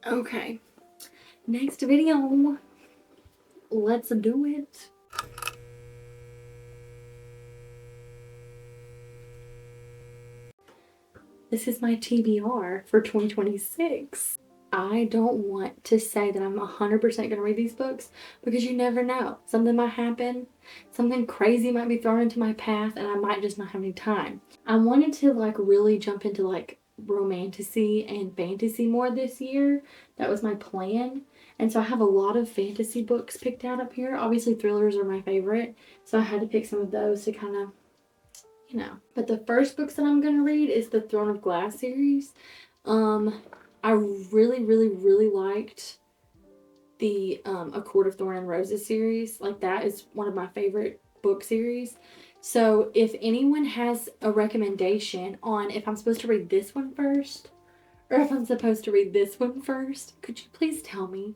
Okay, next video. Let's do it. This is my TBR for 2026. I don't want to say that I'm 100% going to read these books because you never know. Something might happen. Something crazy might be thrown into my path and I might just not have any time. I wanted to like really jump into like romantasy and fantasy more this year. That was my plan. And so I have a lot of fantasy books picked out up here. Obviously thrillers are my favorite. So I had to pick some of those to kind of, you know. But the first books that I'm going to read is the Throne of Glass series. I really liked the A Court of Thorn and Roses series. Like, that is one of my favorite book series. So if anyone has a recommendation on if I'm supposed to read this one first or if I'm supposed to read this one first, could you please tell me?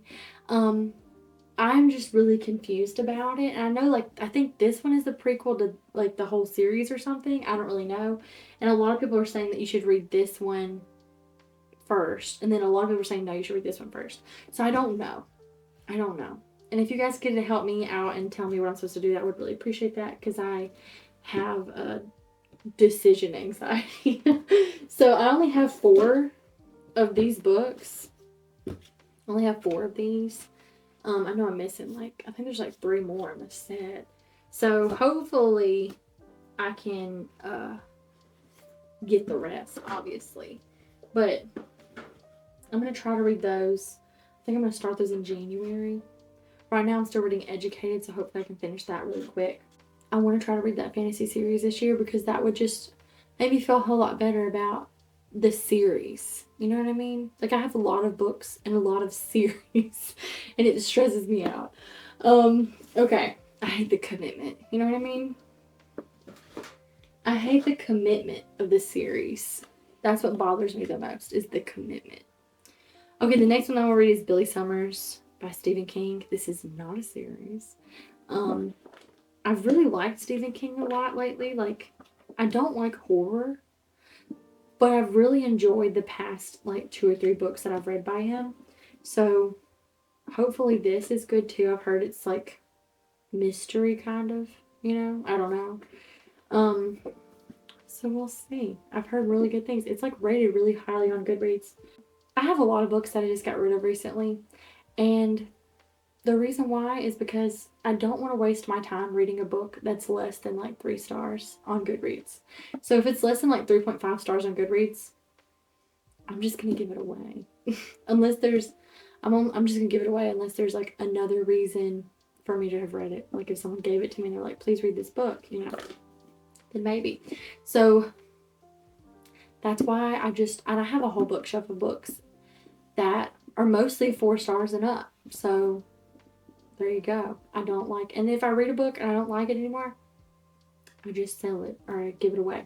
I'm just really confused about it. And I know, like, I think this one is the prequel to, like, the whole series or something. I don't really know. And a lot of people are saying that you should read this one first. And then a lot of people are saying, no, you should read this one first. So I don't know. And if you guys could help me out and tell me what I'm supposed to do, I would really appreciate that because I have decision anxiety. So I only have 4 of these books. I only have 4 of these. I know I'm missing like, I think there's like 3 more in the set. So hopefully I can get the rest, obviously. But I'm going to try to read those. I think I'm going to start those in January. Right now I'm still reading Educated, so hopefully I can finish that really quick. I want to try to read that fantasy series this year because that would just make me feel a whole lot better about the series. You know what I mean? Like, I have a lot of books and a lot of series and it stresses me out. Okay. I hate the commitment. You know what I mean? I hate the commitment of the series. That's what bothers me the most, is the commitment. Okay, the next one I will read is Billy Summers by Stephen King. This is not a series. I've really liked Stephen King a lot lately. Like, I don't like horror, but I've really enjoyed the past, like, 2 or 3 books that I've read by him. So, hopefully this is good too. I've heard it's, like, mystery kind of, you know? I don't know. So we'll see. I've heard really good things. It's, like, rated really highly on Goodreads. I have a lot of books that I just got rid of recently, and the reason why is because I don't want to waste my time reading a book that's less than like 3 stars on Goodreads. So if it's less than like 3.5 stars on Goodreads, I'm just going to give it away. Unless there's, I'm just going to give it away unless there's like another reason for me to have read it. Like if someone gave it to me and they're like, please read this book, you know, then maybe. So that's why and I have a whole bookshelf of books that are mostly 4 stars and up. So there you go. I don't like, and if I read a book and I don't like it anymore, I just sell it or I give it away.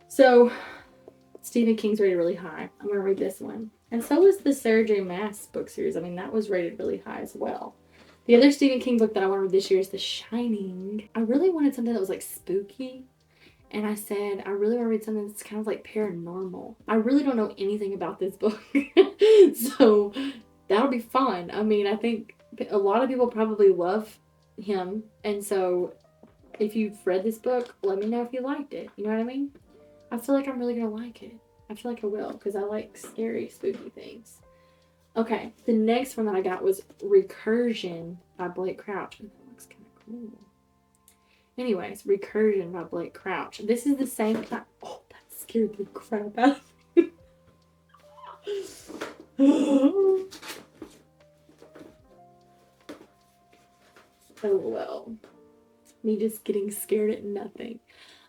So Stephen King's rated really high. I'm going to read this one. And so is the Sarah J. Maas book series. I mean, that was rated really high as well. The other Stephen King book that I want to read this year is The Shining. I really wanted something that was like spooky. And I said, I really want to read something that's kind of like paranormal. I really don't know anything about this book. So that'll be fun. I mean, I think a lot of people probably love him. And so if you've read this book, let me know if you liked it. You know what I mean? I feel like I'm really going to like it. I feel like I will because I like scary, spooky things. Okay, the next one that I got was Recursion by Blake Crouch. Ooh, that looks kind of cool. Anyways, Recursion by Blake Crouch. This is the same kind. Oh, that scared the crap out of me. Oh well. Me just getting scared at nothing.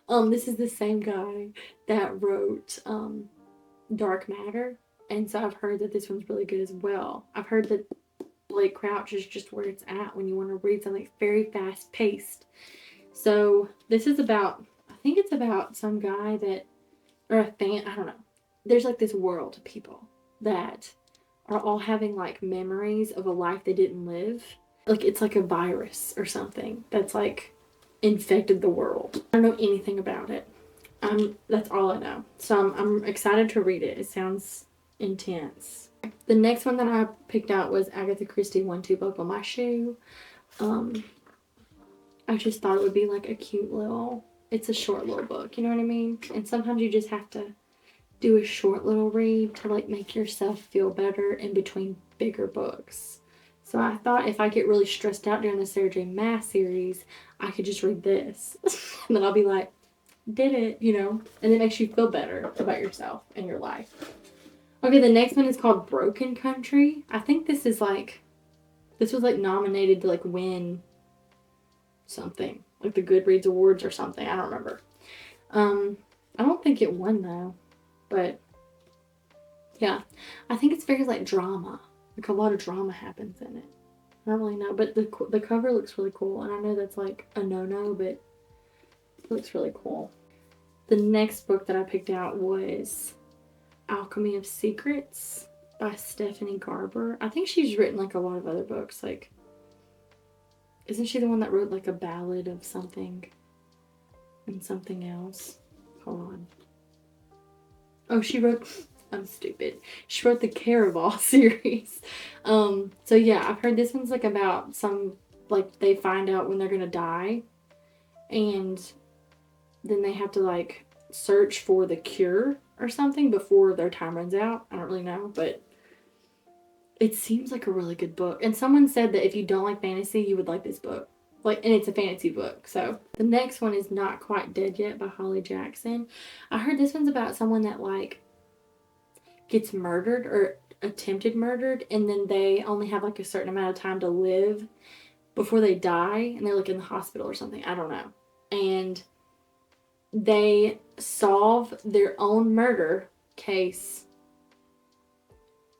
This is the same guy that wrote Dark Matter. And so I've heard that this one's really good as well. I've heard that Blake Crouch is just where it's at when you want to read something very fast paced. So this is about, I think it's about some guy that, or a fan, I don't know. There's like this world of people that are all having like memories of a life they didn't live. Like it's like a virus or something that's like infected the world. I don't know anything about it. That's all I know. So I'm excited to read it. It sounds intense. The next one that I picked out was Agatha Christie 1-2 Buckle My Shoe. I just thought it would be like a cute little, it's a short little book, you know what I mean? And sometimes you just have to do a short little read to like make yourself feel better in between bigger books. So I thought if I get really stressed out during the Sarah J. Maas series, I could just read this. And then I'll be like, did it, you know? And it makes you feel better about yourself and your life. Okay, the next one is called Broken Country. I think this was like nominated to like win something. Like the Goodreads Awards or something. I don't remember. I don't think it won though. But yeah, I think it's very like drama. Like a lot of drama happens in it. I don't really know, but the cover looks really cool, and I know that's like a no-no, but it looks really cool. The next book that I picked out was Alchemy of Secrets by Stephanie Garber. I think she's written like a lot of other books. Like, isn't she the one that wrote like a ballad of something and something else? Hold on. Oh, she wrote, I'm stupid. She wrote the Caraval series. So yeah, I've heard this one's like about some, like they find out when they're gonna die, and then they have to like search for the cure or something before their time runs out. I don't really know, but it seems like a really good book. And someone said that if you don't like fantasy, you would like this book. Like, and it's a fantasy book. So the next one is Not Quite Dead Yet by Holly Jackson. I heard this one's about someone that like gets murdered or attempted murdered, and then they only have like a certain amount of time to live before they die, and they're like in the hospital or something. I don't know. And they solve their own murder case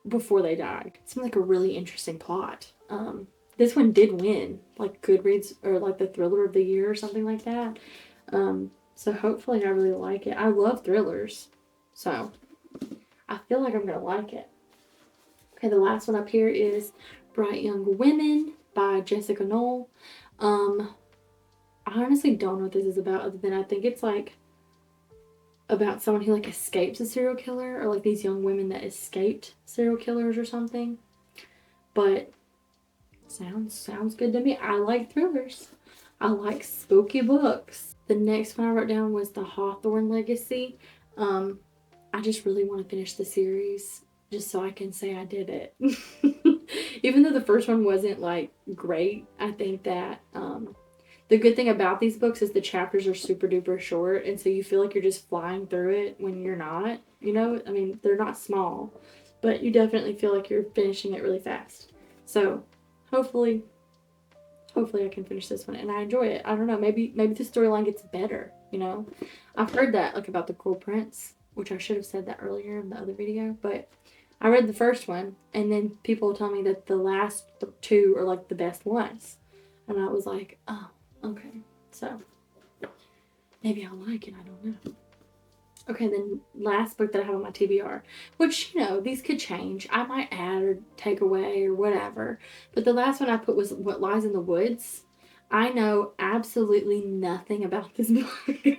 before they die. It seems like a really interesting plot. This one did win like Goodreads or like the thriller of the year or something like that. So hopefully I really like it. I love thrillers, so I feel like I'm gonna like it. Okay, the last one up here is Bright Young Women by Jessica Knoll. I honestly don't know what this is about, other than I think it's like about someone who like escapes a serial killer, or like these young women that escaped serial killers or something. But sounds good to me. I like thrillers. I like spooky books. The next one I wrote down was The Hawthorne Legacy. I just really want to finish the series just so I can say I did it. Even though the first one wasn't like great, I think that the good thing about these books is the chapters are super duper short, and so you feel like you're just flying through it when you're not, you know? I mean, they're not small, but you definitely feel like you're finishing it really fast. So hopefully I can finish this one and I enjoy it. I don't know, maybe the storyline gets better, you know? I've heard that like about The Cruel Prince, which I should have said that earlier in the other video, but I read the first one, and then people tell me that the last two are like the best ones, and I was like, oh, okay, so maybe I'll like it, I don't know. Okay, then last book that I have on my TBR, which, you know, these could change. I might add or take away or whatever. But the last one I put was What Lies in the Woods. I know absolutely nothing about this book.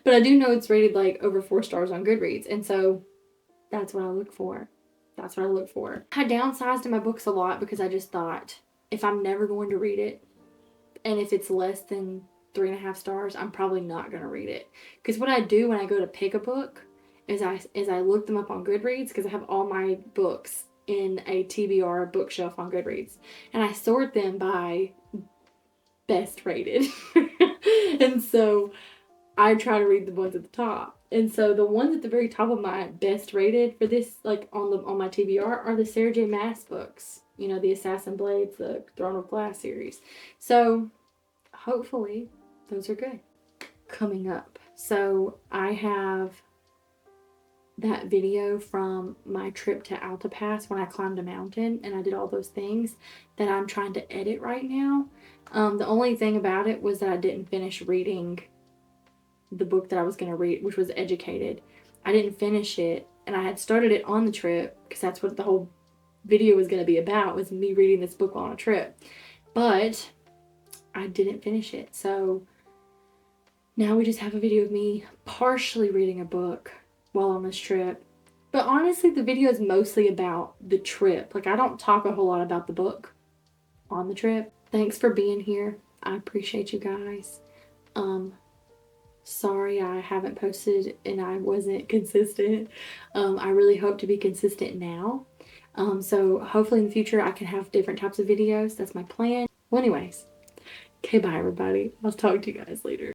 But I do know it's rated like over 4 stars on Goodreads. And so that's what I look for. That's what I look for. I downsized in my books a lot because I just thought if I'm never going to read it, and if it's less than 3.5 stars, I'm probably not going to read it. Because what I do when I go to pick a book is I look them up on Goodreads, because I have all my books in a TBR bookshelf on Goodreads. And I sort them by best rated. And so I try to read the ones at the top. And so the ones at the very top of my best rated for this, like on my TBR, are the Sarah J. Maas books. You know, the Assassin Blades, the Throne of Glass series. So hopefully those are good. Coming up, so I have that video from my trip to Alta Pass when I climbed a mountain and I did all those things that I'm trying to edit right now. The only thing about it was that I didn't finish reading the book that I was going to read, which was Educated. I didn't finish it, and I had started it on the trip because that's what the whole video was going to be about, was me reading this book on a trip. But I didn't finish it, so now we just have a video of me partially reading a book while on this trip, But honestly, the video is mostly about the trip. Like, I don't talk a whole lot about the book on the trip. Thanks for being here. I appreciate you guys. Sorry I haven't posted and I wasn't consistent. I really hope to be consistent now. So hopefully in the future I can have different types of videos. That's my plan. Well, anyways. Okay, bye everybody. I'll talk to you guys later.